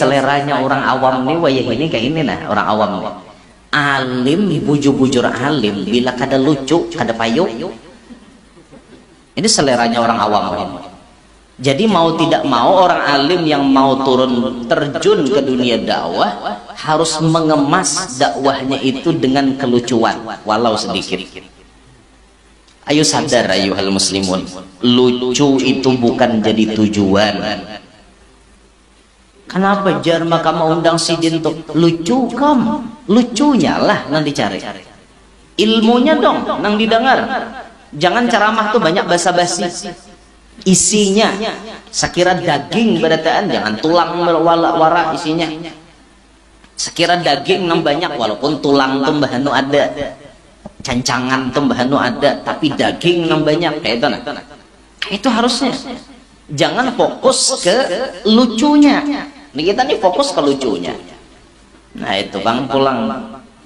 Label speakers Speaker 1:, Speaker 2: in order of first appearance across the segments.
Speaker 1: seleranya orang awam nih wayah ini kayak ini nah orang awam nih. Alim bujur-bujur alim bila kada lucu kada payu. Ini seleranya orang awam ini. Jadi mau tidak mau orang alim yang mau turun terjun ke dunia dakwah harus mengemas dakwahnya itu dengan kelucuan walau sedikit. Ayo sadar ayuhal muslimun, lucu itu bukan jadi tujuan. Kenapa jar maka mau undang sidin tuh lucu kamu, lucunya lah nang dicari, ilmunya dong nang didengar. Jangan ceramah tuh banyak basa-basi. Isinya sekira daging badataan, jangan tulang wara isinya. Sekira daging nang banyak walaupun tulang tumbahanu ada, cancangan tumbahanu ada, tapi daging nang banyak kayak itu nah. Itu harusnya. Jangan fokus ke lucunya. Nih kita nih fokus ke lucunya. Nah itu bang pulang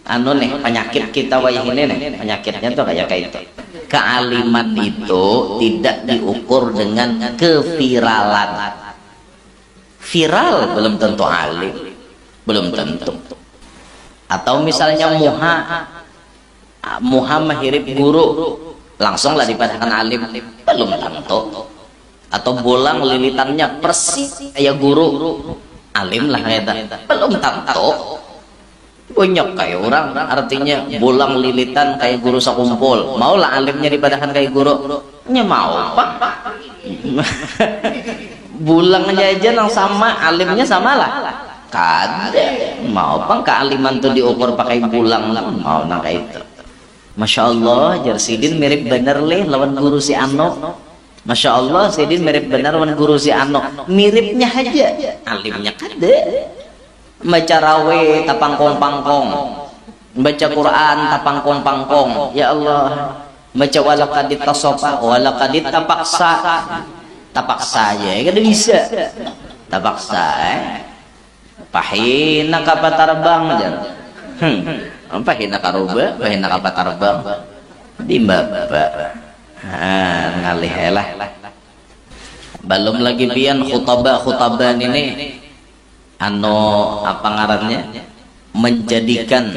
Speaker 1: anu nih penyakit kita wayah ini nih, penyakitnya tuh kayak itu. Kealiman itu tidak diukur dengan keviralan. Viral belum tentu alim, belum tentu. Atau misalnya muha mahirip guru langsung lah dipadahkan alim, belum tentu. Atau bolang lilitannya persis kayak guru, alim lah kayak belum tentu. Banyak kayak orang artinya bolang lilitan kayak guru sekumpul, maulah alimnya dipadakan kayak guru nya mau pak. Bulangnya aja yang sama alimnya sama lah kade mau pak. Kealiman tuh diukur pakai bulang mau nang kayak itu. Masya Allah jar sidin mirip bener leh lawan guru si Ano. Masya Allah sidin mirip bener lawan guru si Ano, miripnya aja alimnya kade. Baca rawe tapangkong-pangkong, baca Quran tapangkong-pangkong, ya Allah. Baca walaqadit tasopa, walaqadit tapaksa ya, kada bisa tapaksa pahina kapatarbang jar. Pahina karuba, pahina kapatarbang di bapak ngalih lah. Belum lagi pian khutbah ini ano apa ngarannya menjadikan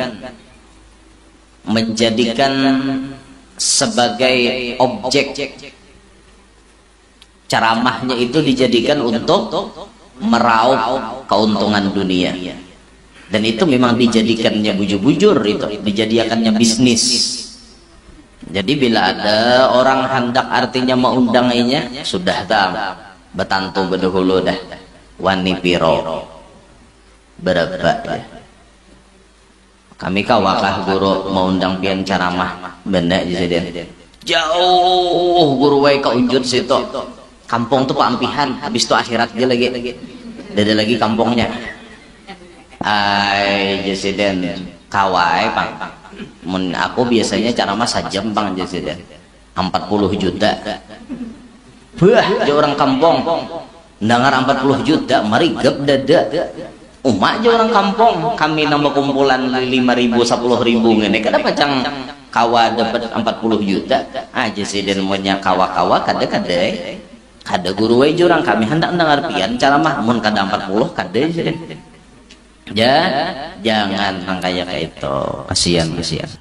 Speaker 1: sebagai objek ceramahnya itu dijadikan untuk meraup keuntungan dunia, dan itu memang dijadikannya bujur-bujur, itu dijadikannya bisnis. Jadi bila ada orang hendak artinya mengundangnya sudah tam betantu bedahulu dah wani piro berapa ya. Kami kawakah guru mau undang pian ceramah benda jadi jauh guru wae ka unjut situ kampung tuh paampihan, habis itu akhirat dia lagi ada lagi kampungnya ay jesiden kawai pang aku biasanya ceramah sajam bang jesiden 40 juta bah aja orang kampung dengar 40 juta marigep dada umak aja orang kampung. Kami nambah kumpulan 5.000 10.000 ngene kada pacang kawa dapat 40 juta aja sih dan monya kawa-kawa kada guru wae orang kami hendak dengar pian ceramah mun kada 40 kada ya jangan kayak itu, kasihan.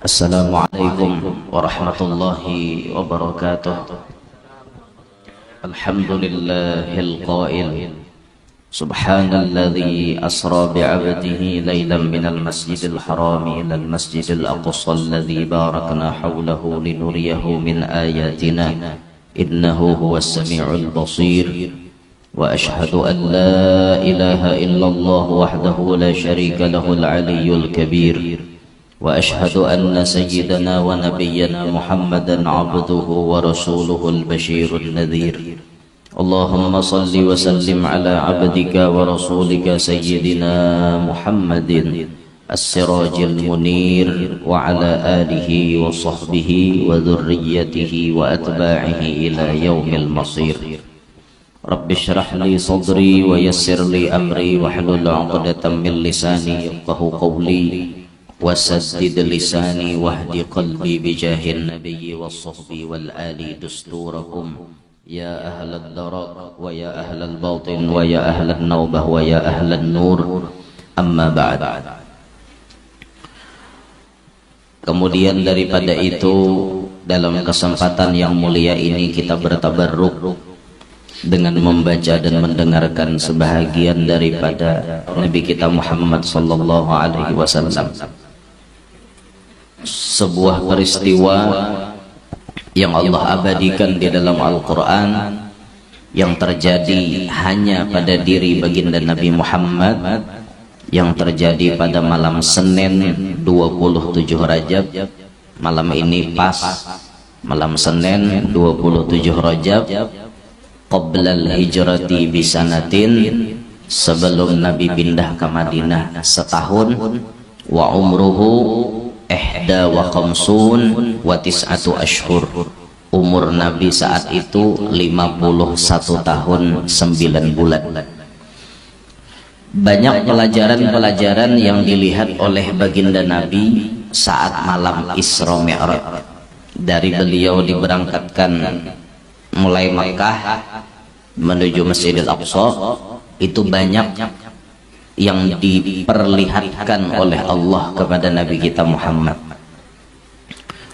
Speaker 1: Assalamualaikum warahmatullahi wabarakatuh. Alhamdulillahil qail subhanalladzi asra bi'abdihi laylan minal masjidil haram ilal masjidil aqsa alladzi barakna hawlahu linuriyahu min ayatina innahu huwas sami'ul basir. Wa ashhadu an la ilaha illallah wahdahu la syarika lahul aliyyul kabir. Wa ashhadu anna sayyidana wa nabiyyana Muhammadan abduhu wa rasuluhul basyirun nadhir. Allahumma salli wa sallim ala abdika wa rasulika sayyidina Muhammadin as-sirajil munir wa ala alihi wa sahbihi wa dhurriyyatihi wa atba'ihi ila yaumil masir. Rabbi shrah li sadri wa yassir li amri wa hlul 'uqdatam min lisani yafqahu qawli wa saddid lisani wahdi qalbi bijahin nabiyyi was sahbi wal ali dusturakum يا أهل الدرك ويا أهل الباطن ويا أهل النوبة ويا أهل النور أما بعد. Kemudian daripada itu, dalam kesempatan yang mulia ini kita bertabarruk dengan membaca dan mendengarkan sebahagian daripada Nabi kita Muhammad sallallahu alaihi wasallam. Sebuah peristiwa yang Allah abadikan di dalam Al-Quran, yang terjadi hanya pada diri baginda Nabi Muhammad, yang terjadi pada malam Senin 27 Rajab. Malam ini pas malam Senin 27 Rajab qoblal hijrati bisanatin, sebelum Nabi pindah ke Madinah setahun. Wa umruhu ihda wa khamsun wa tis'atu ashhur, umur Nabi saat itu 51 tahun 9 bulan. Banyak pelajaran-pelajaran yang dilihat oleh baginda Nabi saat malam Isra Mi'raj. Dari beliau diberangkatkan mulai Makkah menuju Masjidil Aqsa, itu banyak yang diperlihatkan oleh Allah kepada Nabi kita Muhammad.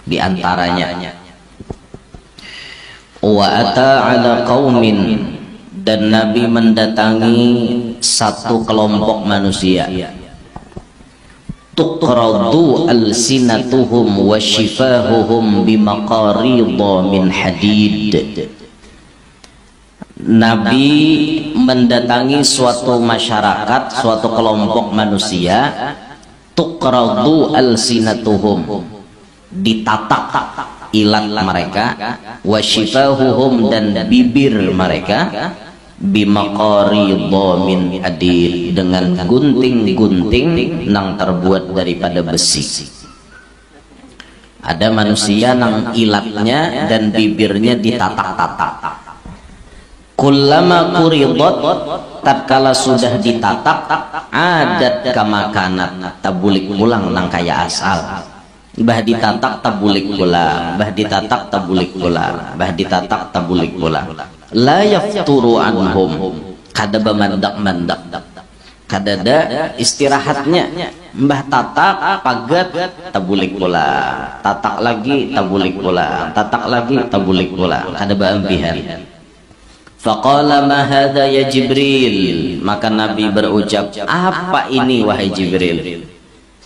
Speaker 1: Di antaranya, wa ata ala qaumin, dan Nabi mendatangi satu kelompok manusia, tuqradu alsinatuhum wa shifahuhum bimaqaridha min hadid. Nabi mendatangi suatu masyarakat, suatu kelompok manusia, tuqradu alsinatuhum, ditatak ilat mereka, wa shifahuhum, dan bibir mereka, bimaqaridha min hadid, dengan gunting-gunting yang terbuat daripada besi. Ada manusia yang ilatnya dan bibirnya ditatak-tatak. Kullama quridat, tatkala sudah ditatak, adat kama kanat, tabulik pulang nang kaya asal. Bah ditatak tabulik pulang, bah ditatak tabulik pulang, bah ditatak tabulik pulang. La yafturu anhum, kada bamandak-mandak, kadada istirahatnya. Mbah tatak pagat tabulik pulang, tatak lagi tabulik pulang, tatak lagi tabulik pulang, kada baambihan. Faqala ma hadha ya Jibril, maka Nabi berucap, apa ini wahai Jibril?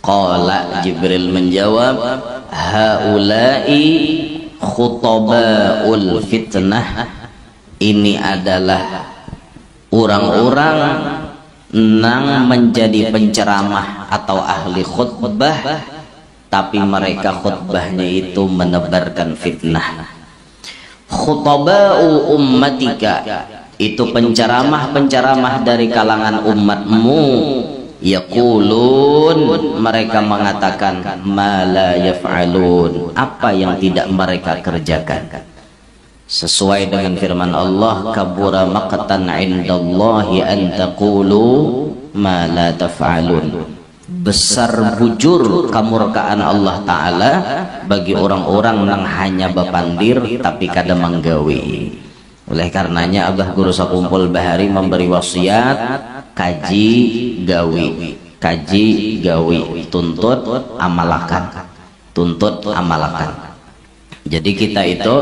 Speaker 1: Qala, Jibril menjawab, haula'i khutaba'ul fitnah, ini adalah orang-orang yang menjadi penceramah atau ahli khutbah, tapi mereka khutbahnya itu menebarkan fitnah. Khutaba'u ummatika, itu penceramah-penceramah dari kalangan umatmu. Yaqulun, mereka mengatakan, ma la yaf'alun, apa yang tidak mereka kerjakan. Sesuai dengan firman Allah, kabura maqtan 'indallahi an taqulu ma la taf'alun, besar bujur kemurkaan Allah Ta'ala bagi orang-orang yang hanya bepandir tapi kada menggawi. Oleh karenanya Abah Guru Sakumpul Bahari memberi wasiat, kaji gawi, kaji gawi, tuntut amalakan, tuntut amalakan. Jadi kita itu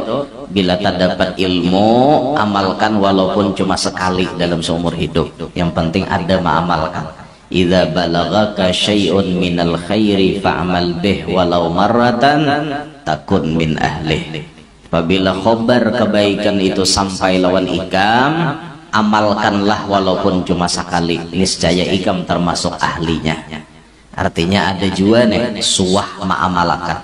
Speaker 1: bila tak dapat ilmu, amalkan walaupun cuma sekali dalam seumur hidup. Yang penting ada mengamalkan. Idza balagaka syai'un minal khairi fa'mal bih walau marratan takun min ahlih. Apabila khobar kebaikan itu sampai lawan ikam, amalkanlah walaupun cuma sekali, niscaya ikam termasuk ahlinya. Artinya ada juga nih suah ma'amalakan.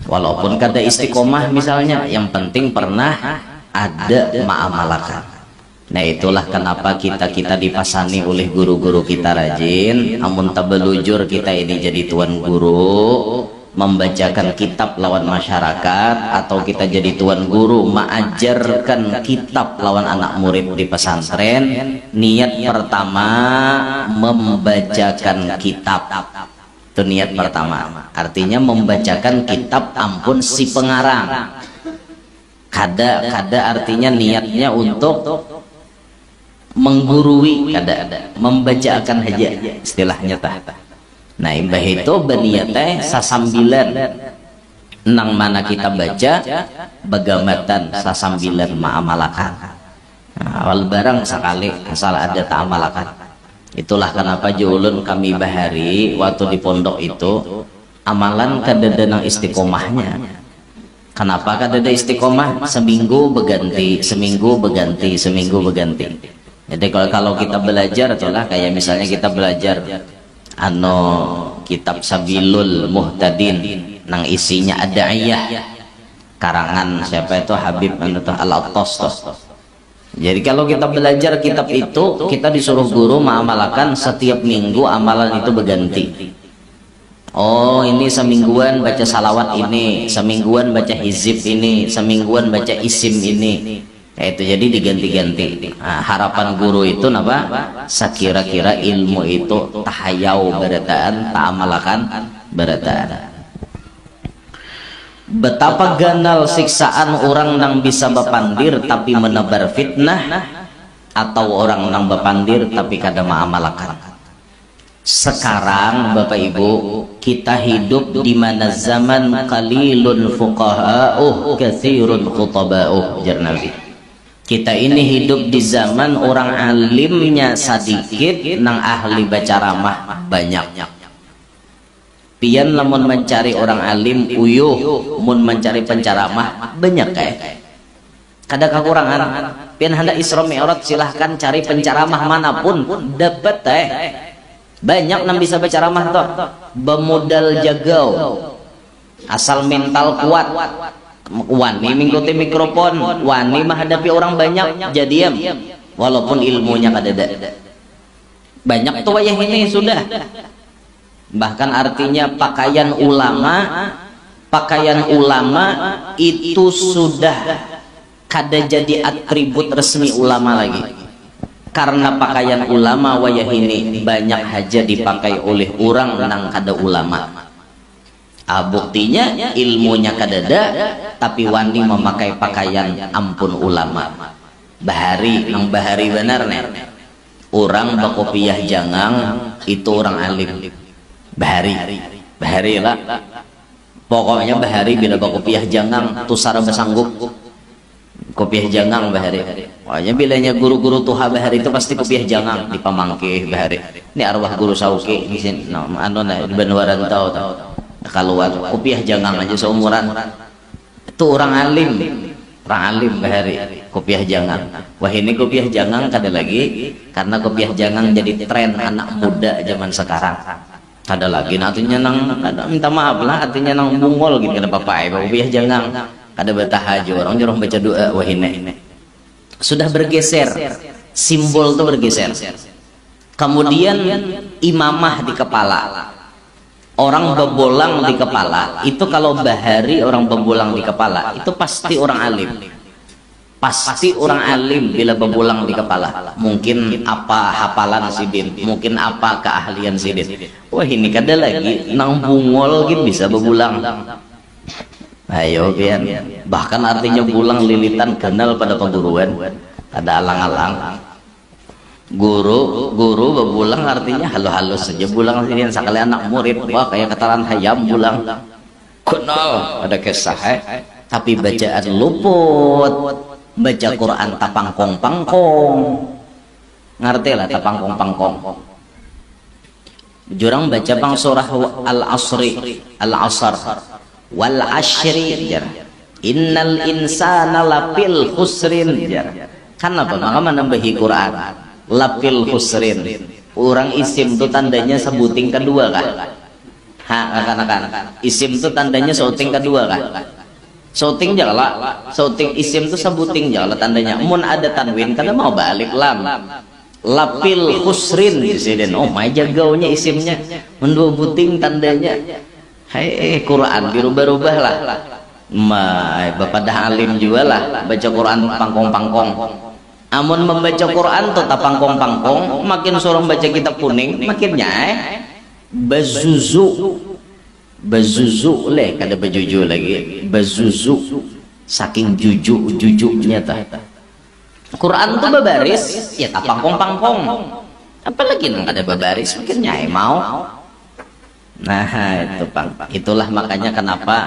Speaker 1: Walaupun kada istiqomah misalnya, yang penting pernah ada ma'amalakan. Nah itulah kenapa kita dipasani oleh guru-guru kita rajin. Amun tabelujur kita ini jadi tuan guru, membacakan kitab lawan masyarakat, atau kita jadi tuan guru mengajarkan kitab lawan anak murid di pesantren. Niat pertama membacakan kitab, itu niat pertama. Artinya membacakan kitab ampun si pengarang. Kada artinya niatnya untuk menggurui, kada membacakan aja istilahnya tah. Nah imbah itu berniatnya sasambilan nang mana kita baca bagamatan sasambilan ma'amalakan. Nah, awal barang sekali asal ada ta'amalakan. Itulah kenapa julun kami bahari waktu di pondok itu amalan kadada nang istiqomahnya. Kenapa kadada istiqomah? Seminggu berganti, seminggu berganti, seminggu berganti. Jadi kalau kita belajar itulah kayak misalnya kita belajar kitab Sabilul Muhtadin nang isinya ada ayah karangan siapa itu Habib Al-Attas. Jadi kalau kita belajar kitab itu kita disuruh guru mengamalkan setiap minggu amalan itu berganti. Oh ini semingguan baca salawat ini, semingguan baca hizib ini, semingguan baca isim ini. Itu jadi diganti-ganti. Nah, harapan guru itu napa? Sekira-kira ilmu itu tahayau berataan, ta'amalakan berataan. Betapa ganal siksaan orang nang bisa bapandir tapi menebar fitnah, atau orang nang bapandir tapi kada ma'amalakan. Sekarang Bapak Ibu kita hidup di mana zaman qalilun fuqaha'uh katsirun khutaba'uh, jar Nabi. Kita ini hidup di zaman orang alimnya sedikit nang ahli baca ramah banyak. Pian lamun mencari orang alim uyuh, mun mencari penceramah banyak kada kekurangan. Pian hendak Isra Mi'raj silahkan cari penceramah manapun dapat banyak yang bisa berceramah toh, bermodal jagau, asal mental kuat, wani mengikuti mikrofon, wani menghadapi orang banyak, jadiam, walaupun ilmunya kadada. Banyak tuh wayah ini sudah. Bahkan artinya pakaian ulama itu sudah kada jadi atribut resmi ulama lagi. Karena pakaian ulama wayah ini banyak haja dipakai oleh orang nang kada ulama. Buktinya ilmunya kadada tapi wani memakai pakaian ampun ulama. Bahari nang bahari benar nih. Orang bakopiah jangang itu orang alim. Bahari lah. Pokoknya bahari bila bakopiah jangang tu sara besanggup. Kopiah jangang bahari. Pokoknya bilanya guru-guru tuha bahari itu pasti kopiah jangang di pamangkih bahari. Ini arwah guru sauki di sini. Di Banwaran tahu. Keluar kopiah jangang aja seumuran. Itu orang alim bahari. Kopiah jangang. Wah ini kopiah jangang kada lagi karena kopiah jangang jadi tren anak muda zaman sekarang. Kada lagi artinya nang minta maaf lah artinya nang bungol gitu kada apa-apa kopiah jangang. Ada bertahajud orang jorong baca doa wahine sudah bergeser, simbol itu bergeser. Kemudian imamah di kepala, orang bebolang di kepala itu kalau bahari orang bebolang di kepala itu pasti orang alim bila bebolang di kepala. Mungkin apa hafalan sidin, mungkin apa keahlian sidin. Wah ini kada lagi nang bungol gitu bisa bebolang. Ayo pian, bahkan artinya bulang lilitan kenal pada keguruan, ada alang-alang. Guru bebulang artinya halus-halus saja bulang sini sekali anak murid, wah kayak kataran hayam bulang. Kenal ada kisah tapi bacaan luput, baca Quran tapangkong-pangkong. Ngerti lah tapangkong-pangkong. Jurang baca bang surah Al-Asr wal ashri jar innal insana lapil khusrin jar. Kenapa maka menambahi Quran lapil khusrin orang isim itu tandanya sebuting kedua kah? Akan isim itu tandanya sauting kedua kah? Sauting jala sauting isim itu sebuting jala tandanya mun ada tanwin kada mau balik lam lapil khusrin disini. Oh my jagaunya isimnya mendua buting tandanya. Hei Quran dirubah-rubah lah. Bapak dah alim juga lah baca Quran pangkong-pangkong. Amun membaca Quran tuh pangkong-pangkong, makin sorong baca kitab kuning, makinnya bazuzu leh kada bajuju lagi bazuzu saking jujuknya tah. Quran tuh babaris ya tak pangkong apalagi nang ada babaris mungkin nyai mau. Nah itu Bang, itulah makanya kenapa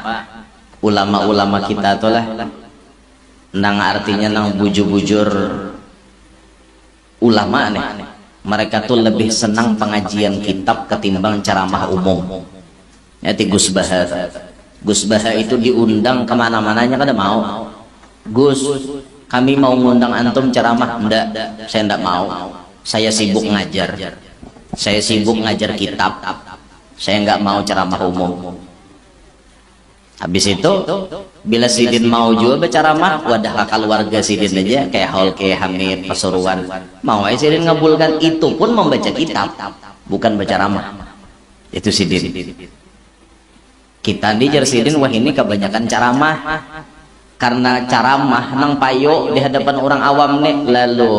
Speaker 1: ulama-ulama kita tuh lah nang artinya nang bujur-bujur ulama nih, mereka tuh lebih senang pengajian kitab ketimbang ceramah umum. Ya Gus Baha itu diundang kemana-mananya kada mau. Gus, kami mau ngundang antum ceramah. Enggak, saya enggak mau. Saya sibuk ngajar. Saya sibuk ngajar kitab. Saya enggak mau ceramah umum. Habis itu, bila Sidin mau juga berceramah, wadah keluarga Sidin aja, kayak Holke, Hamid, Pasuruan. Mau aja Sidin ngabulkan, itu pun membaca kitab, bukan berceramah. Itu Sidin. Kita di Sidin, wah ini kebanyakan ceramah. Karena ceramah nang payo di hadapan orang awam nih, lalu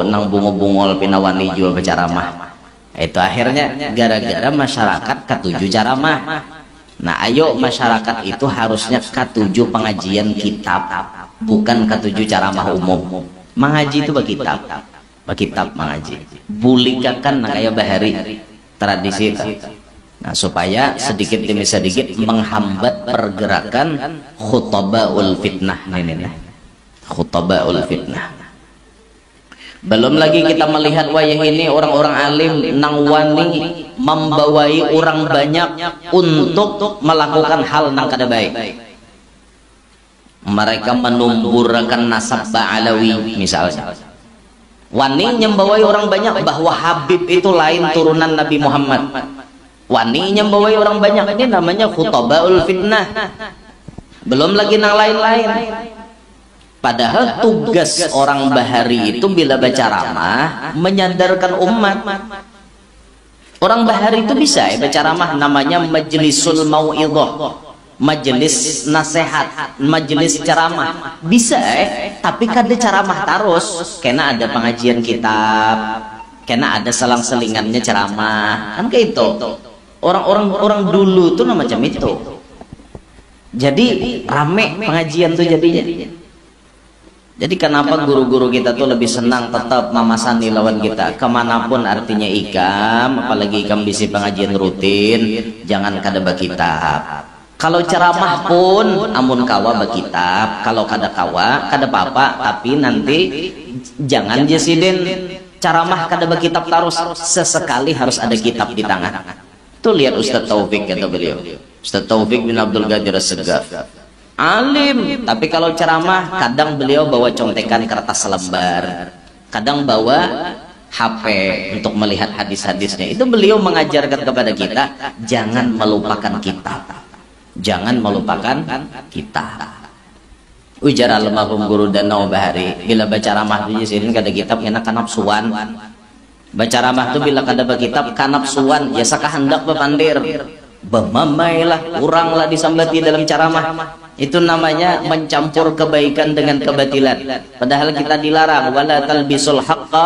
Speaker 1: nang bungo-bungol pinawani jual berceramah. Itu akhirnya gara-gara masyarakat ketujuh ceramah. Nah ayo masyarakat itu harusnya ketujuh pengajian kitab, bukan ketujuh ceramah umum. Mengaji itu berkitab mengaji. Bulikakan nak kayak bahari tradisi itu. Nah supaya sedikit demi sedikit menghambat pergerakan khutabaul fitnah ini. Khutabaul fitnah. Belum lagi kita melihat wayah ini orang-orang alim nang wani membawai orang banyak untuk melakukan hal nang kada baik. Mereka menumburkan nasab Ba'alawi misalnya. Wani nyembawai orang banyak bahwa Habib itu lain turunan Nabi Muhammad. Wani nyembawai orang banyak, ini namanya khutabaul fitnah. Belum lagi nang lain-lain. Padahal tugas orang bahari itu bila berceramah menyadarkan umat. Orang bahari itu bisa berceramah, namanya majlisul mau'idhah, majelis nasihat, majelis ceramah. Bisa tapi kada ceramah terus, karena ada pengajian kitab, karena ada selang-selingannya ceramah. Kan kayak itu. Orang dulu tuh macam itu. Jadi rame pengajian tuh jadinya. Jadi kenapa guru-guru kita tuh lebih senang tetap memasani lawan kita kemanapun artinya ikam, apalagi ikam bisi pengajian rutin, jangan kada bakitab. Kalau ceramah pun amun kawa bakitab, kalau kada kawa kada apa-apa, tapi nanti jangan Sidin ceramah kada bakitab terus, sesekali harus ada kitab di tangan. Tuh lihat Ustadz Taufik kata beliau, Ustadz Taufik bin Abdul Qadir As-Segaf. Alim, tapi kalau ceramah kadang beliau bawa contekan kertas selembar, kadang bawa HP untuk melihat hadis-hadisnya. Itu beliau mengajarkan kepada kita jangan melupakan kitab, jangan melupakan kitab. Ujar almarhum guru Danau Bahari, bila baca ceramah di sini kada kitab enak kanapsuan. Baca ceramah itu bila kada kitab kanapsuan, ya sakahandak bepandir. Bemamailah, kuranglah disambati dalam ceramah. Itu namanya mencampur kebaikan dengan kebatilan. Padahal kita dilarang wala talbisul haqqa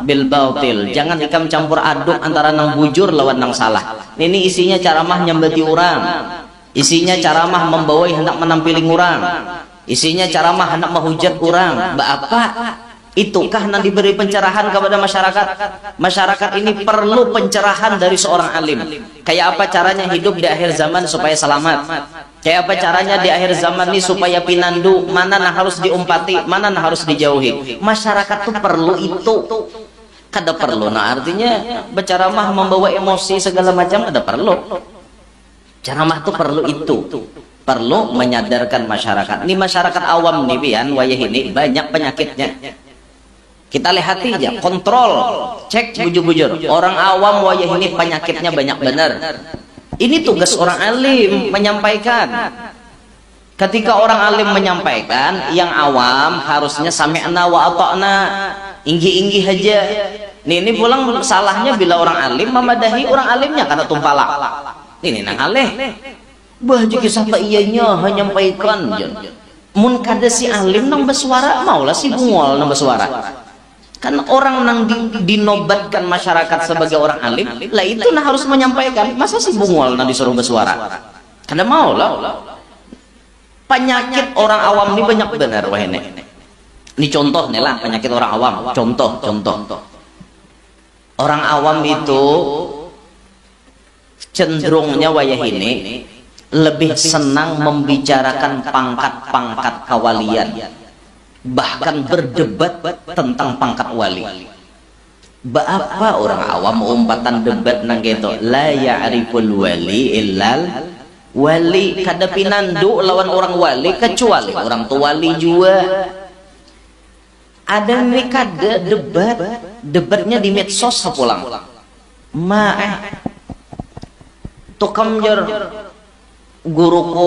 Speaker 1: bil batil. Jangan ikam campur aduk antara nang bujur lawan nang salah. Ini isinya ceramah nyambati orang. Isinya ceramah membawai hendak menampiling orang. Isinya ceramah hendak menghujat orang. Apa? Itukah nang diberi pencerahan kepada masyarakat? Masyarakat ini perlu pencerahan dari seorang alim. Kayak apa caranya hidup di akhir zaman supaya selamat? Kayak apa caranya di akhir zaman ini supaya pinandu, mana yang harus diumpati, mana yang harus dijauhi. Masyarakat tuh perlu itu. Kada perlu, nah artinya berceramah membawa emosi segala macam, kada perlu. Ceramah tuh perlu itu. Perlu menyadarkan masyarakat. Ini masyarakat awam nih pian, wayah ini banyak penyakitnya. Kita lihat aja, kontrol, cek bujur-bujur. Orang awam wayah ini penyakitnya banyak benar. Ini tugas orang alim menyampaikan. Ketika orang alim menyampaikan, yang awam harusnya sami'na wa ata'na, inggi-inggi aja. Ini pulang salahnya bila orang alim memadahi orang alimnya karena tumpalak. Ini nang aleh. Bah jadi siapa iyanya menyampaikan. Mun kada si alim nang bersuara, maulah si bungol nang bersuara. Kan orang nang dinobatkan masyarakat sebagai orang alim, lah itu nah harus menyampaikan. Masa si bungol nang disuruh bersuara? Kada mau lah. Penyakit orang awam ini banyak benar wah ini. Ini contoh nih lah penyakit orang awam. Contoh. Orang awam itu cenderungnya wayah ini lebih senang membicarakan pangkat-pangkat kawalian, bahkan berdebat tentang pangkat wali. Apa orang awam umpatan debat nang gitu, la ya'riful wali illal wali, kada pinandu lawan orang wali kecuali orang tua wali juga. Ada nih kada debatnya di medsos sepulang tukam jar guruku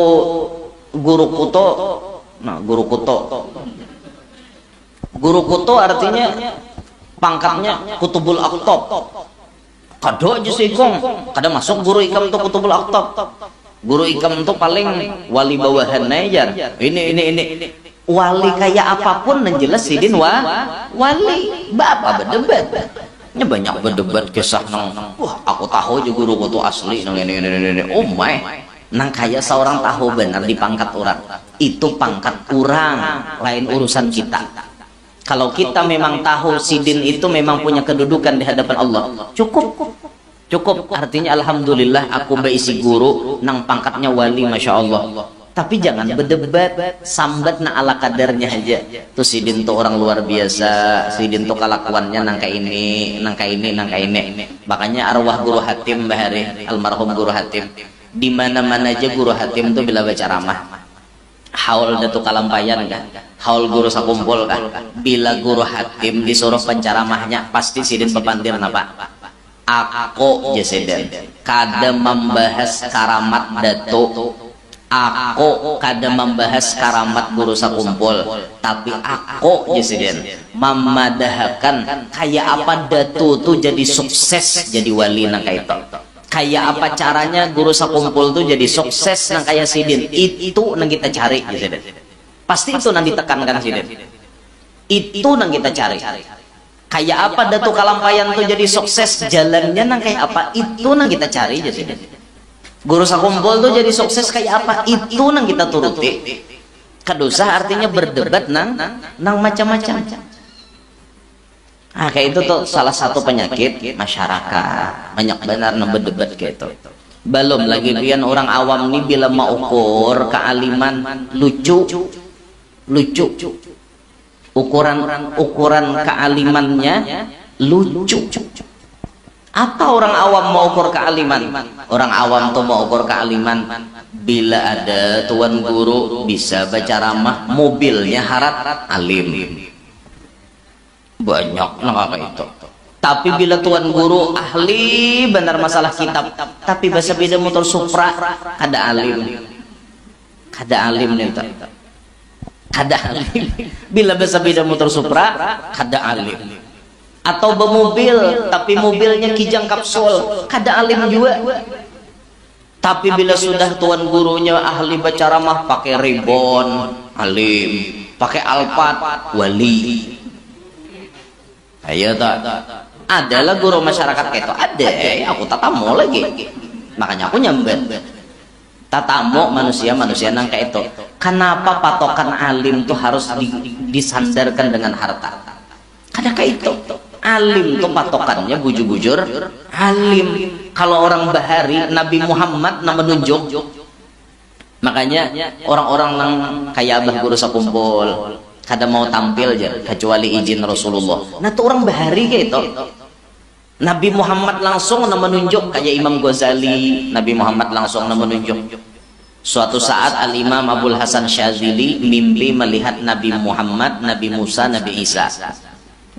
Speaker 1: to artinya pangkatnya kutubul aktab. Kada aja sih kong kada masuk guru ikam tuh kutubul aktab. Guru ikam tuh paling wali bawahan aja. Ini wali kayak apapun yang jelas sidin wali bapak berdebat. Nya banyak berdebat kisah nang wah aku tahu aja guruku tuh asli nang ini oh my nang kayak seorang tahu benar di pangkat orang itu pangkat kurang lain urusan kita. Kalau kita memang tahu sidin itu memang punya kedudukan di hadapan Allah cukup artinya alhamdulillah aku beisi guru nang pangkatnya wali masya Allah. Tapi jangan berdebat sambat na ala kadarnya aja. Tuh sidin tuh orang luar biasa, sidin tuh kelakuannya nangka ini. Makanya arwah guru Hatim Bahari, almarhum guru Hatim, di mana-mana aja guru Hatim tuh bila baca ramah haul datu kalampayan kan, haul guru sakumpul kan, bila guru Hatim disuruh pencaramahnya pasti sidin pepantir napa aku jeseden kada membahas karamat datu. Aku kada membahas karamat guru sakumpul, tapi aku jesiden memadahkan kayak apa datu tuh jadi sukses jadi wali nang kayak itu. Kayak apa caranya guru sakumpul tuh jadi sukses nang kayak sidin itu nang kita cari jesiden. Pasti itu nang ditekankan sidin. Itu nang kita cari. Kayak apa datu kalampayan tuh jadi sukses jalannya nang kayak apa itu nang kita cari jesiden. Guru sakumpul tuh jadi sukses kayak apa itu nang kita turuti. Kadosa artinya berdebat nang macam-macam. Kayak itu tuh salah satu penyakit masyarakat banyak benar nang berdebat kayak itu. Belum lagi pian orang awam nih bila mau ukur kealiman lucu ukuran kealimannya lucu. Apa orang awam mau ukur kealiman? Orang awam tuh mau ukur kealiman bila ada tuan guru bisa baca ramah, mobilnya harat alim. Banyak nang itu. Tapi bila tuan guru ahli benar masalah kitab, tapi bahasa beda motor Supra kada alim. Kada alim nih. Kada alim. Bila bahasa beda motor Supra kada alim. Atau bermobil tapi mobilnya kijang kapsul kada alim juga. Tapi bila sudah tuan gurunya ahli baca ramah pakai ribon alim, pakai alpat wali. Ayo tak adalah guru masyarakat kayak itu ada aku tatamu lagi makanya aku nyambat tatamu manusia nang kayak itu. Kenapa patokan alim tuh harus disandarkan dengan harta? Kada kayak itu. Alim tuh patokannya bujur-bujur alim. Kalau orang bahari Nabi Muhammad nama menunjuk. Makanya orang-orang yang kayak abah guru sakumpul kada mau tampil aja kecuali izin Rasulullah. Nah tuh orang bahari kayak itu. Nabi Muhammad langsung nama menunjuk kayak Imam Ghazali. Nabi Muhammad langsung nama menunjuk. Suatu saat Al-Imam Abdul Hasan Syadzili mimpi melihat Nabi Muhammad, Nabi Musa, Nabi Isa.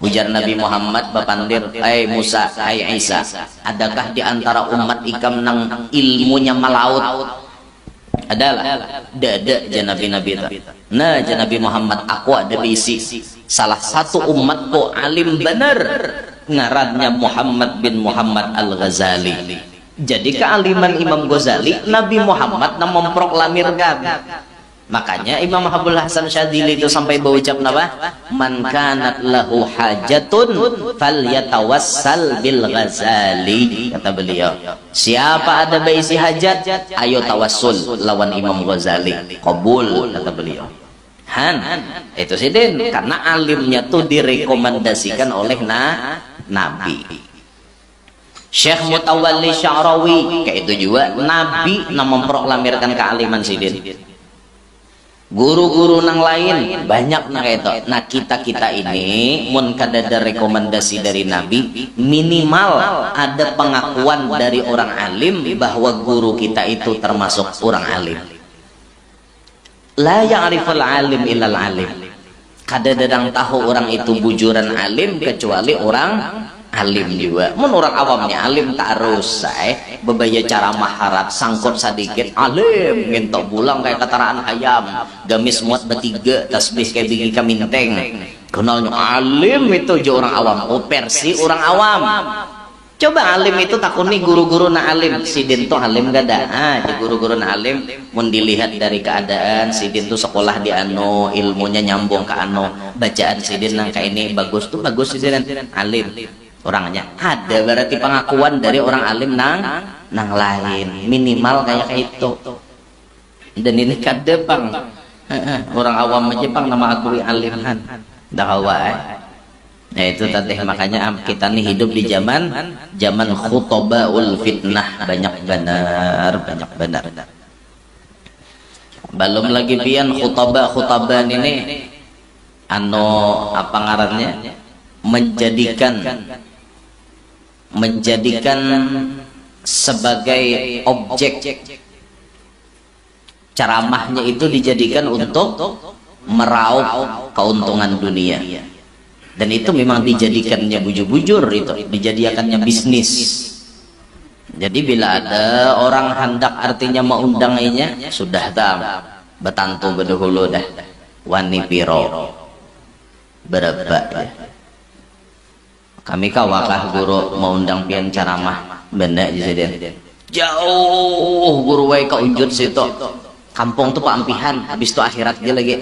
Speaker 1: Ujar Nabi Muhammad bapandir, Musa, Isa, adakah di antara umat ikam nang ilmunya melaut? Adalah, dada Nabi. Nah, Nabi Muhammad, aku ada bisi. Salah satu umatku alim benar, ngarannya Muhammad bin Muhammad Al-Ghazali. Jadi kealiman Imam Ghazali, Nabi Muhammad memproklamirkan. Makanya Imam Abdul Hasan Syadzili itu sampai berucap apa? Man kanat lahu hajatun falyatawassal bil Ghazali, kata beliau. Siapa ada berisi hajat, ayo tawassul lawan Imam Ghazali. Qabul, kata beliau. Itu sih Den, karena alimnya tuh direkomendasikan oleh Nabi. Syekh Mutawalli Sya'rawi kayak itu juga Nabi memproklamirkan kealiman sidin. Guru-guru nang lain banyak nang itu. Nah kita ini mun kadada rekomendasi dari Nabi, minimal ada pengakuan dari orang alim bahwa guru kita itu termasuk orang alim. La ya'riful alim illal alim. Kadada tahu orang itu bujuran alim kecuali orang alim juga. Mun orang awamnya alim tak harus bebaya cara maharat sangkut sedikit alim ngentok bulang kayak kataraan ayam gamis muat bertiga tasbih kayak bigi kaminteng kenalnya alim itu jo orang awam. Oh versi orang awam. Coba alim itu takuni guru-guru na alim sidin tuh alim gak ada guru-guru na alim mun dilihat dari keadaan sidin tuh sekolah di ano ilmunya nyambung ke ano bacaan sidin nang kayak ini bagus sidin alim orangnya ada berarti pengakuan dari orang alim nang lain minimal kayak itu. Dan ini kadepang orang awam aja pang nama akui alimhan dakwah. Nah itu tadi makanya kita nih hidup di zaman khutabaul fitnah, banyak benar. Belum lagi pian khutbah ini apa ngarannya menjadikan sebagai objek ceramahnya itu dijadikan untuk meraup keuntungan dunia, dan itu memang dijadikannya bujur-bujur, itu dijadikannya bisnis. Jadi bila ada orang hendak artinya mengundangnya sudah betantu berdahulu dah wani piro berapa ya. Kami kawakah guru mau undang pian ceramah benda jadi jauh guru wae ka unjut situ kampung tuh Pampihan, habis itu akhirat dia lagi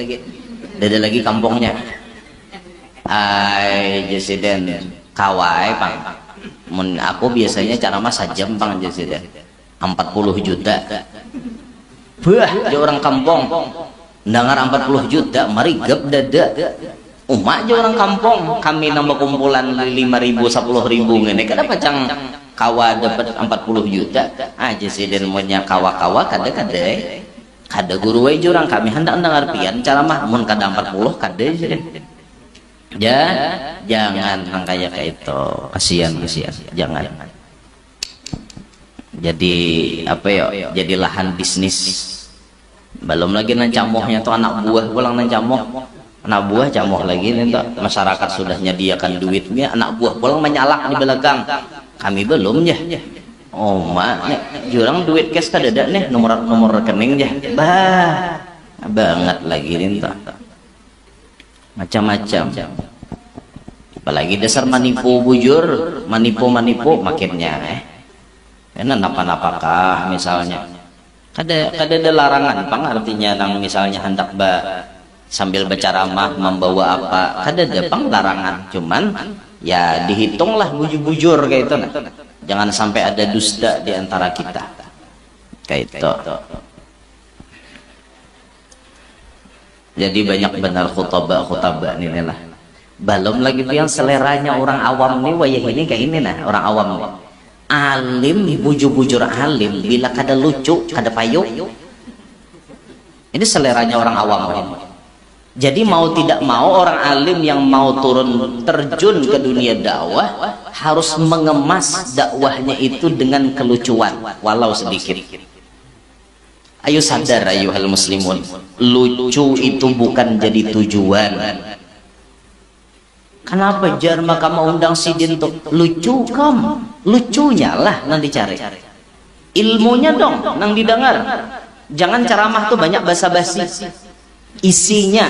Speaker 1: ada lagi kampungnya jesiden kawai pang mun aku biasanya ceramah sajam pang jesiden 40 juta bah dia orang kampung dengar 40 juta mari gep dada umat aja orang kampung kami nambah kumpulan 5.000 10.000 ini kenapa cang kawa dapat 40 juta aja sih dan punya kawa-kawa kada guru wae orang kami hendak dengar pian ceramah mun kada 40 kada ya jangan kayak itu kasihan jangan jadi apa ya jadi lahan bisnis. Belum lagi nancamohnya tuh anak buah pulang nancamoh anak buah camoh lagi nih masyarakat sudah nyediakan duitnya anak buah pulang menyalak di belakang kami belum ya oh mak jurang duit cash kadada nih nomor rekening ya banget lagi nih macam-macam apalagi dasar manipu bujur manipu makinnya karena napa-napakah misalnya kada larangan pang artinya nang misalnya hendak sambil berceramah membawa apa kada ada pang larangan cuman ya dihitunglah bujur-bujur kayak itu jangan sampai ada dusta di antara kita kayak itu. Jadi banyak benar khutbah ini lah. Belum lagi yang seleranya orang awam nih wayah ini kayak ini nah orang awam nih alim bujur-bujur alim bila kada lucu kada payung ini seleranya orang awam ini. Jadi mau tidak mau orang alim yang mau turun terjun ke dunia dakwah harus mengemas dakwahnya itu dengan kelucuan walau sedikit. Ayo sadar ayuhal muslimun, lucu itu bukan jadi tujuan. Kenapa jar maka mau undang sidin tuh lucu lucunya lah nang dicari. Ilmunya dong nang didengar. Jangan ceramah tuh banyak basa-basi. Isinya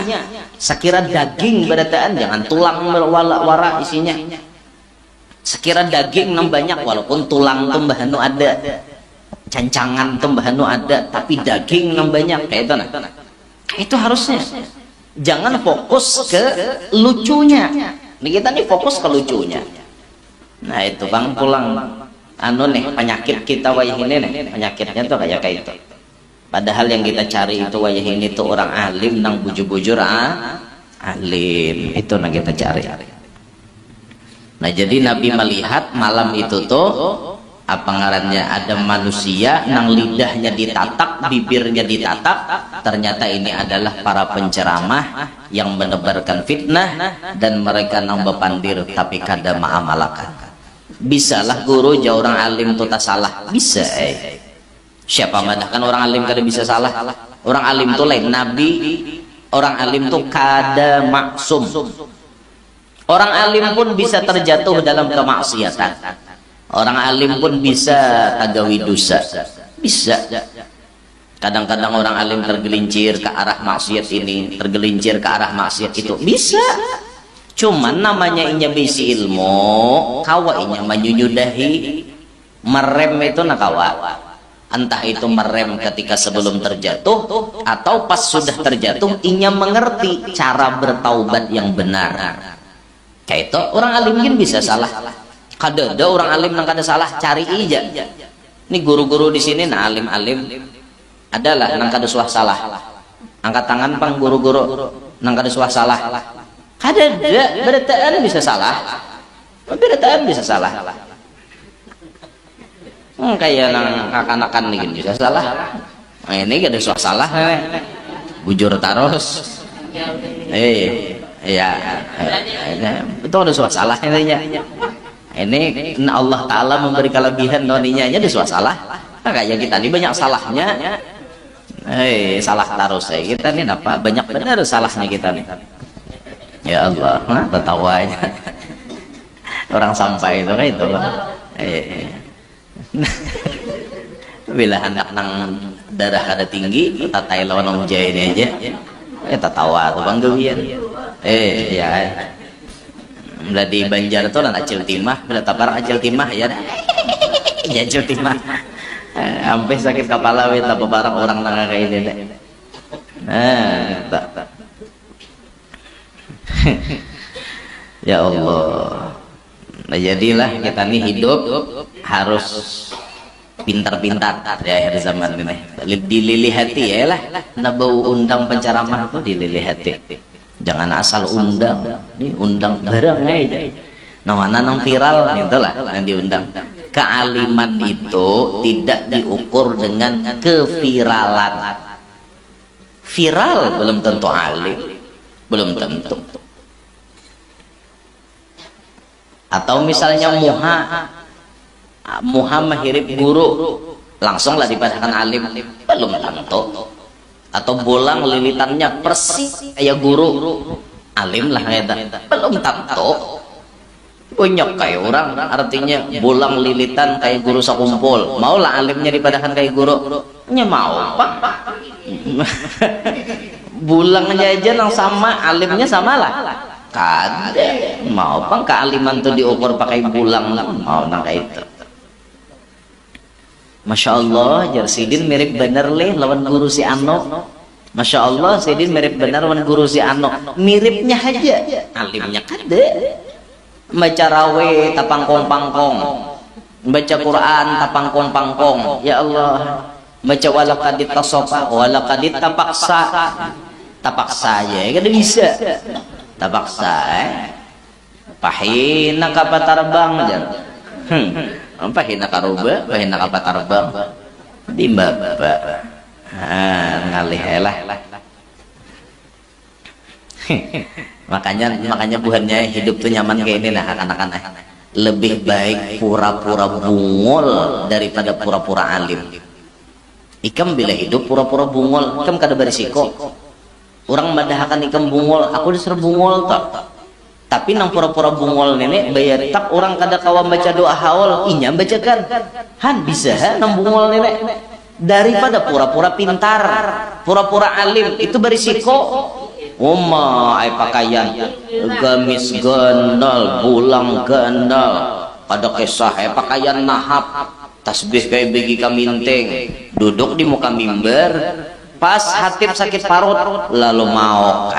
Speaker 1: sekira daging berataan jangan tulang wara isinya sekira daging nang banyak walaupun tulang tumbahanu ada cancangan tumbahanu ada tapi daging nang banyak kayak itu nah Itu harusnya. Jangan fokus ke lucunya. Nih kita nih fokus ke lucunya. Nah itu bang pulang anu nih penyakit kita wayah ini nih, penyakitnya tuh kayak itu. Padahal yang kita cari itu wayah ini tuh orang alim nang bujur-bujur alim, itu yang kita cari. Nah jadi Nabi melihat malam itu tuh apa ngarannya, ada manusia nang lidahnya ditatak, bibirnya ditatak, ternyata ini adalah para penceramah yang menebarkan fitnah dan mereka nang bepandir tapi kada ma'amalakan. Bisalah guru jauh orang alim tuh tak salah, bisa siapa madahkan orang alim kada bisa salah. Orang alim tuh lain, Nabi orang alim tuh kada maksum. Orang alim pun bisa terjatuh dalam kemaksiatan. Orang alim pun bisa tagawi dosa. Bisa. Kadang-kadang orang alim tergelincir ke arah maksiat ini, tergelincir ke arah maksiat itu. Bisa. Cuman namanya inya bisi ilmu, kawa inya menyudahi, merem itu nakawa. Entah itu merem ketika sebelum terjatuh atau pas sudah terjatuh inya mengerti cara bertaubat yang benar. Kayak itu orang alim kan bisa salah. Kada ada orang alim yang kada salah, cari ija. Ini guru-guru di sini nah alim-alim adalah nang kada suah salah. Angkat tangan pang guru-guru nang kada suah salah. Kada ada, berataan bisa salah. Berataan bisa salah. Kayak nang kakanakan nih bisa salah. Nah, ini kada suah salah. Bujur taros. Iya, itu ada suah salah intinya. Ini Allah Ta'ala memberi kelebihan noninya aja ada suah salah. Nah, kayak kita ini banyak salahnya. Salah terus kita ini apa banyak benar salahnya kita nih. Ya Allah, tertawanya orang sampai itu kan itu. Bila anak nang darah kada tinggi, tatai lawan jaya ini aja. Tertawa tuh bang gawian. Ya. Bila di Banjar tuh anak acil timah, bila tapar acil timah ya. Ya acil timah. Sampai sakit kepala weh apa barang orang nang kayak ini deh. Tak. Ya Allah. Nah jadilah kita nih hidup harus pintar-pintar di akhir zaman ini. Dililihati ya lah. Nabau undang penceramah tuh dililihati. Jangan asal undang. Ini undang barang aja. Nah mana nang viral itulah yang diundang. Kealiman itu tidak diukur dengan keviralan. Viral belum tentu alim, belum tentu. Atau misalnya muha mahirip guru langsung lah dipadahkan alim, belum tentu. Atau bolang lilitannya persis kayak guru alim lah kayak belum tentu. Banyak kayak orang artinya bolang lilitan kayak guru sakumpul, mau lah alimnya dipadahkan kayak guru nya mau pak. Bulangnya aja yang sama alimnya sama lah kada mau pang kealiman tuh diukur pakai bulang lah mau nang kayak itu. Masya Allah jar Sidin mirip bener leh lawan guru si Ano. Masya Allah Sidin mirip bener lawan guru si Ano, miripnya aja alimnya kada. Baca rawe tapangkong-pangkong, baca Quran tapangkong-pangkong, ya Allah. Baca walakadit tasopa, walakadit tapaksa ya kada bisa. Tapaksa pahina kapatarbang jan. Pahina karuba, pahina kapatarbang. Di baba. Ngalih lah. makanya buhannya hidup tuh nyaman kayak ini nah anak-anak. Lebih baik pura-pura bungul daripada pura-pura alim. Ikam bila hidup pura-pura bungul, ikam kada berisiko. Orang madahakan ikam bungul, aku disuruh bungul tak. Tapi nang pura-pura bungul nenek bayar tak orang kada kawa baca doa haul, inya bacakan. Han bisa nang bungul nenek. Daripada pura-pura pintar, pura-pura alim itu berisiko. Oma ay pakaian gamis gandal, bulang gandal, pada kisah ay pakaian nahap, tasbih kayak begi kaminting, duduk di muka mimbar Pas Hatib sakit parut lalu mau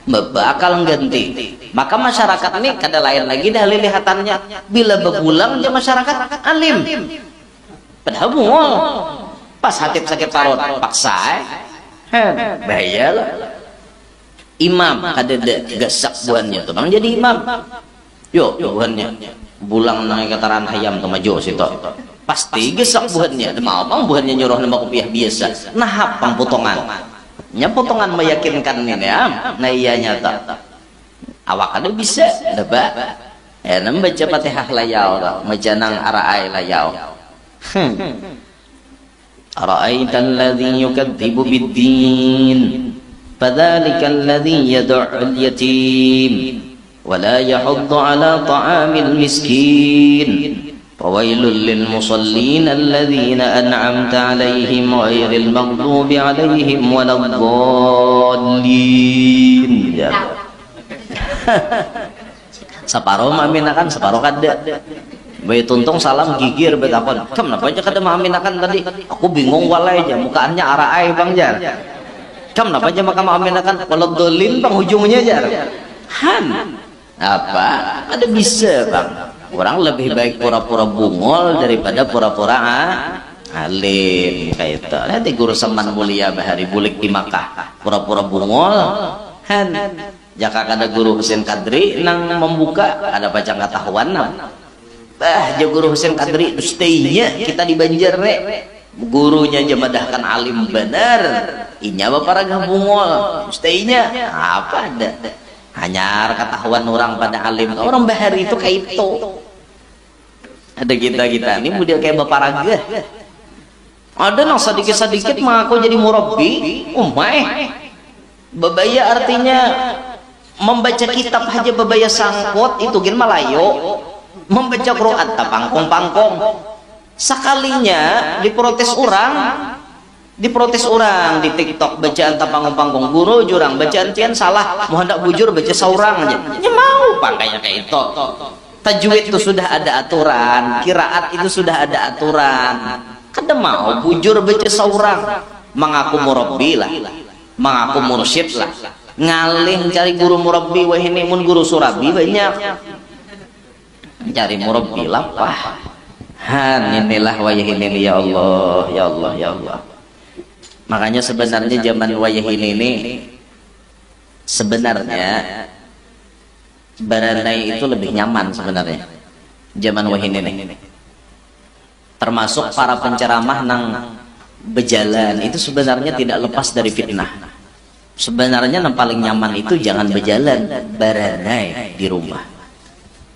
Speaker 1: bakal ganti. Maka masyarakat ini kada lain lagi dah lihatannya bila bebulang aja masyarakat alim. Padahal mual. Pas Hatib sakit parut paksa bahaya lah. Imam kada gasak buannya tuh bang jadi imam. Yo buannya bulang nang kataran hayam tuh maju situ. Pasti gesak buahnya, mau bang buahnya nyuruh nama kopiah biasa, nah pang potongan, nya potongan meyakinkan ini ya, nah iya nyata, awak ada bisa, dapat, baca Fatihah layau, baca nang araai layau, araai alladhi yukadzibu biddin, fadzalika alladhi yad'ul yatim, wala yahuddu ala ta'amil miskin. فويل للمصلين الذين أنعمت عليهم غير المغضوب عليهم ولا الضالين. Separuh maminakan, separuh kada. Bayi tuntung salam gigir betapun. Kenapa aja kada maminakan tadi? Aku bingung walai aja mukaannya araai bang jar. Kenapa aja maka maminakan kalau dolin bang ujungnya jar. Han apa? Ada bisa bang. Orang lebih baik pura-pura bungol daripada pura-pura alim kayak itu. Nanti guru seman mulia bahari bulik di Makkah pura-pura bungol han jaka kada guru Husain Kadri nang membuka ada baca katahuan nam jo guru Husain Kadri ustainya kita di Banjar gurunya jamadahkan alim benar inya baparagah bungol ustainya apa ada hanya ketahuan orang pada alim orang bahari itu kayak itu ada kita ini model kayak bapak raga ada nang sedikit mah aku jadi murabbi babaya artinya membaca kitab aja babaya sangkut itu gin malayo membaca Quran tak pangkong sekalinya diprotes orang di TikTok bacaan tapanggung-panggung guru jurang bacaan tian salah mau hendak bujur baca saurang aja mau pakainya kayak itu tajwid itu sudah ada aturan qiraat itu sudah ada aturan kada mau bujur baca saurang mengaku murabbi lah mengaku mursyid lah ngalih cari guru murabbi wah ini mun guru surabi banyak cari murabbi lah inilah wayah ini ya Allah ya Allah ya Allah. Makanya sebenarnya zaman wayah ini sebenarnya Baranai itu lebih nyaman sebenarnya zaman wayah ini. Termasuk para penceramah nang berjalan itu sebenarnya tidak lepas dari fitnah. Sebenarnya yang paling nyaman itu jangan berjalan, baranai di rumah.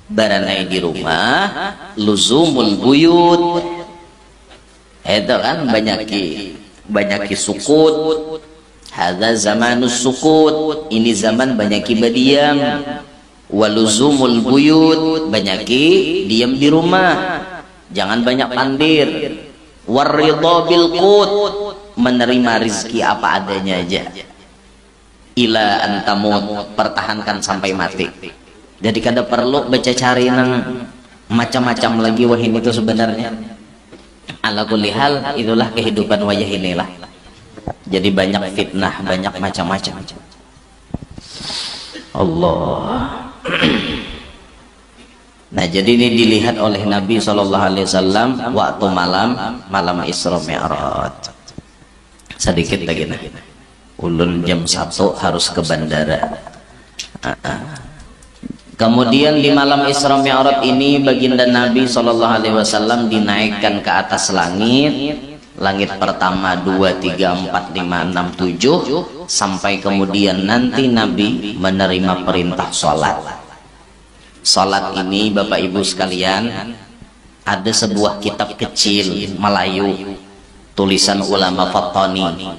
Speaker 1: Baranai di rumah, luzumul buyut. Itu kan banyak sukut, hadza zamanus sukut, ini zaman banyak berdiam, waluzumul buyut, banyak diam di rumah, jangan banyak pandir, waridha bil qut, menerima rizki apa adanya aja, ila antamut, pertahankan sampai mati. Jadi kada perlu baca cari nang macam-macam lagi wah ini itu sebenarnya. Ala kulli hal itulah kehidupan wayah inilah. Jadi banyak fitnah, banyak macam-macam. Allah. Nah, jadi ini dilihat oleh Nabi SAW waktu malam Isra Mi'raj. Sedikit lagi nah. Ulun jam 1 harus ke bandara. Kemudian di malam Isra Mi'raj ini baginda Nabi SAW dinaikkan ke atas langit pertama 2, 3, 4, 5, 6, 7 sampai kemudian nanti Nabi menerima perintah sholat. Sholat ini Bapak Ibu sekalian ada sebuah kitab kecil Melayu tulisan ulama Fattani.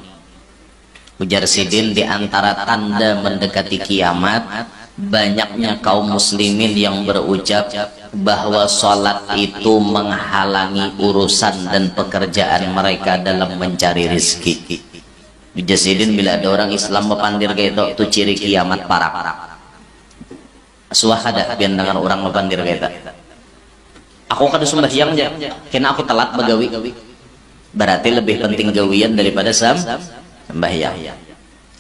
Speaker 1: Ujar Sidin di antara tanda mendekati kiamat banyaknya kaum muslimin yang berucap bahwa sholat itu menghalangi urusan dan pekerjaan mereka dalam mencari rezeki. Jasidin bila ada orang Islam mepandir kayak itu ciri kiamat parah. Suah ada biar dengar orang mepandir kayak itu. Aku kada sembahyang aja, karena aku telat begawi. Berarti lebih penting gawian daripada sembahyang.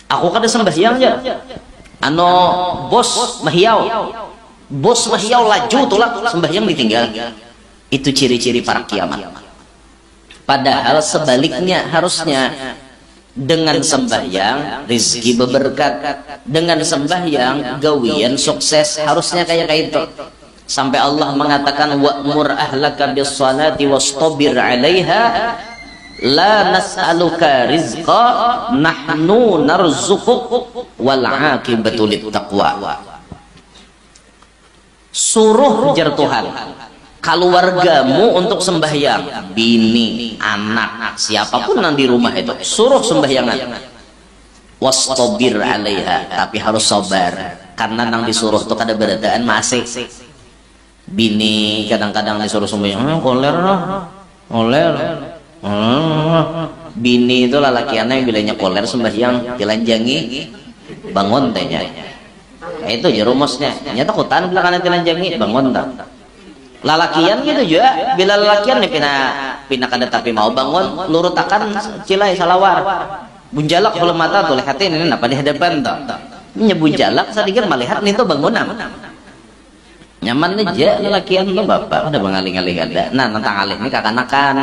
Speaker 1: Aku kada sembahyang aja. Ano bos mahiau laju tulak sembahyang ditinggal. Itu ciri-ciri para kiamat. Padahal sebaliknya harusnya dengan sembahyang rizki berberkat, dengan sembahyang gawian sukses, harusnya kayak itu. Sampai Allah mengatakan wa'mur ahlaka bis salati wastabir 'alaiha la nas'aluka rizqa nahnu narzuquk wal 'aqibatu lit taqwa. Suruh jar Tuhan keluargamu untuk sembahyang, bini, anak, siapapun yang di rumah itu suruh sembahyangan. Wastabir 'alaiha, tapi harus sabar karena nang disuruh tuh kada beradaan masih. Bini kadang-kadang disuruh sembahyang, koler. Bini itu lalakiannya yang bilanya koler sembahyang telanjangi bangun tanya. Itu aja rumusnya. Nyata kutan belakangan telanjangi bangun tak. Lalakian gitu juga, bila lalakian nih pina kada tapi mau bangun lurutakan cilai salawar. Bunjalak kalau mata tuh lihatin ini apa di hadapan tuh. Nya bunjalak sedikit melihat nih tuh bangunan. Nyaman aja lalakian tuh bapak udah mengaling-aling ada. Nah tentang alih ini kakanakan.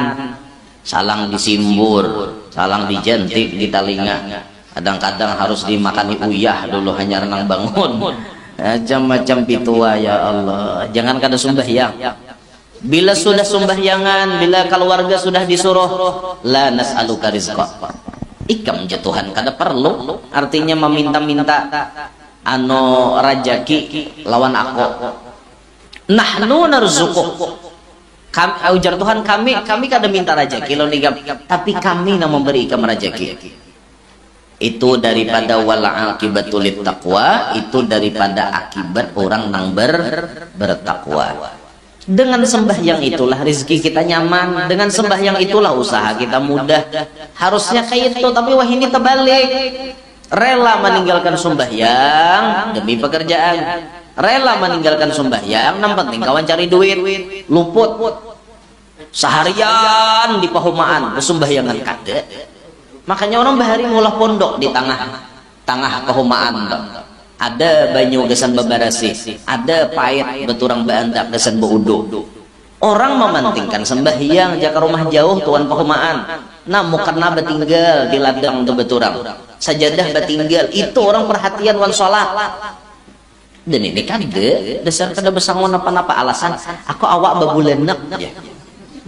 Speaker 1: Salang disimbur, salang dijentik di talinga. Kadang-kadang harus dimakani uyah dulu hanya renang bangun. Macam-macam pitua ya Allah. Jangan kada sembahyang. Bila sudah sembahyangan, bila keluarga sudah disuruh, la nas'aluka rizqa. Ikam je Tuhan kada perlu. Artinya meminta-minta ano rajaki lawan aku. Nahnu narzuquh. Kami ujar Tuhan kami kada minta rajaki lo nigam, tapi kami yang memberi ikam rajaki. Itu daripada wal aqibatu lit taqwa, itu daripada akibat orang yang bertakwa. Dengan sembahyang itulah rezeki kita nyaman, dengan sembahyang itulah usaha kita mudah. Harusnya kayak itu, tapi wah ini terbalik. Rela meninggalkan sembahyang demi pekerjaan. Rela meninggalkan sembahyang, yang penting kawan cari duit, luput seharian di pahumaan kesembahyangan kada. Makanya orang bahari mulah pondok di tengah kehumaan. Ada banyu gesan babarasi, ada pahit beturang baandak gesan beudo. Orang mementingkan sembahyang jaka rumah jauh tuan kehumaan. Namun karena batinggal di ladang tu beturang, sajadah batinggal, itu orang perhatian wan sholat. Dan ini kan dasar kada besangon apa-apa alasan aku awak babulenek ya.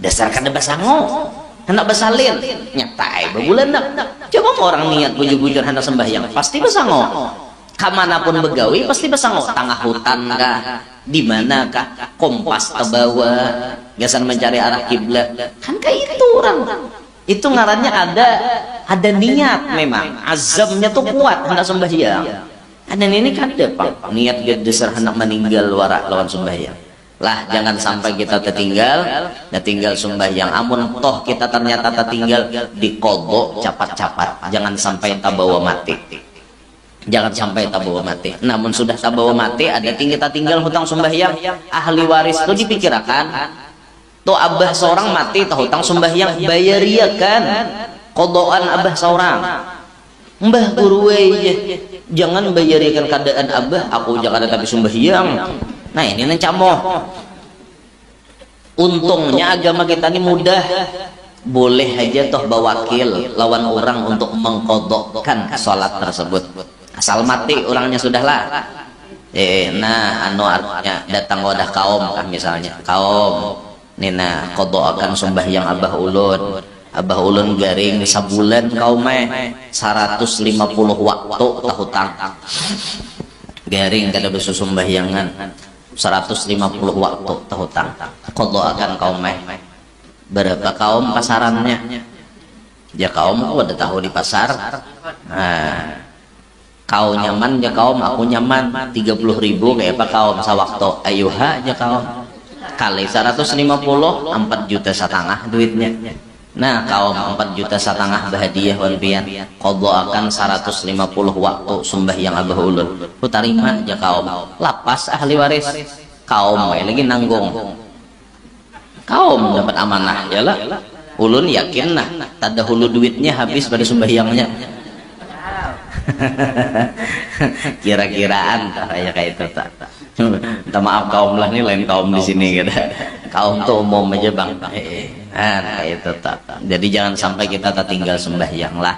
Speaker 1: Dasar kada besango hendak besalin nyatai babulenek. Coba orang niat bujur-bujur hendak sembahyang pasti besango. Kamanapun begawi pasti besango, tengah hutan kah, di mana kah, kompas ke bawah, gasan mencari arah kiblat. Kan kayak itu orang. Itu ngarannya ada niat memang, azamnya tuh kuat hendak sembahyang. Dan ini kan ada pak niat dasar hendak meninggal warak lawan sembahyang. Lah jangan sampai kita tertinggal sembahyang. Amun toh kita ternyata tertinggal dikodok capat-capat. Jangan sampai tak bawa mati. Jangan sampai tak bawa mati. Namun sudah tak bawa mati, ada kita tinggal hutang sembahyang. Ahli waris itu dipikirkan. Tuh abah seorang mati, tahu hutang sembahyang bayariakan kodokan abah seorang. Mbah guru jangan bayarikan keadaan abah, aku jangan tapi sembahyang. Nah ini nencamoh. Untungnya agama kita ini mudah, boleh aja toh bawakil lawan orang untuk mengkodokkan sholat tersebut. Asal mati orangnya sudahlah. Nah anu artinya datang wadah kaum kan misalnya kaum nina kodokkan sembahyang abah ulun. Abah ulun garing sabulan kaumnya 150 waktu tahutang garing kada bisa sembahyangan 150 waktu tahutang qada akan kaumnya. Berapa kaum pasarannya ya kaum aku ada tahu di pasar. Nah kau nyaman ya kaum aku nyaman 30.000 kayak apa kaum sawaktu ayuha ya kaum kali 150 4,5 juta duitnya. Nah kaum 4,5 juta bahadiah wan pian qada akan 150 waktu sembahyang abah ulun ku tarima aja kaum lapas ahli waris kaum lagi nanggung kaum dapat amanah ya lah ulun yakin nah tada hulu duitnya habis pada sembahyangnya Kira-kiraan kayak itu tak. Minta maaf kaum lah, ini lain kaum di sini gitu. Kaum tuh umum aja bang. Kayak itu tak. Jadi jangan sampai kita tertinggal sembahyang lah.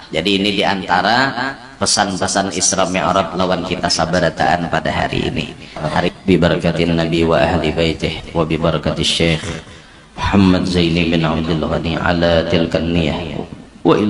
Speaker 1: Jadi ini diantara pesan-pesan Isra Mi'raj lawan kita sabarataan pada hari ini. Hari bibarakatin Nabi wa ahli baitih wa bibarakatis Syekh Muhammad Zaini bin Abdul Ghani ala tilkan niyah wa ila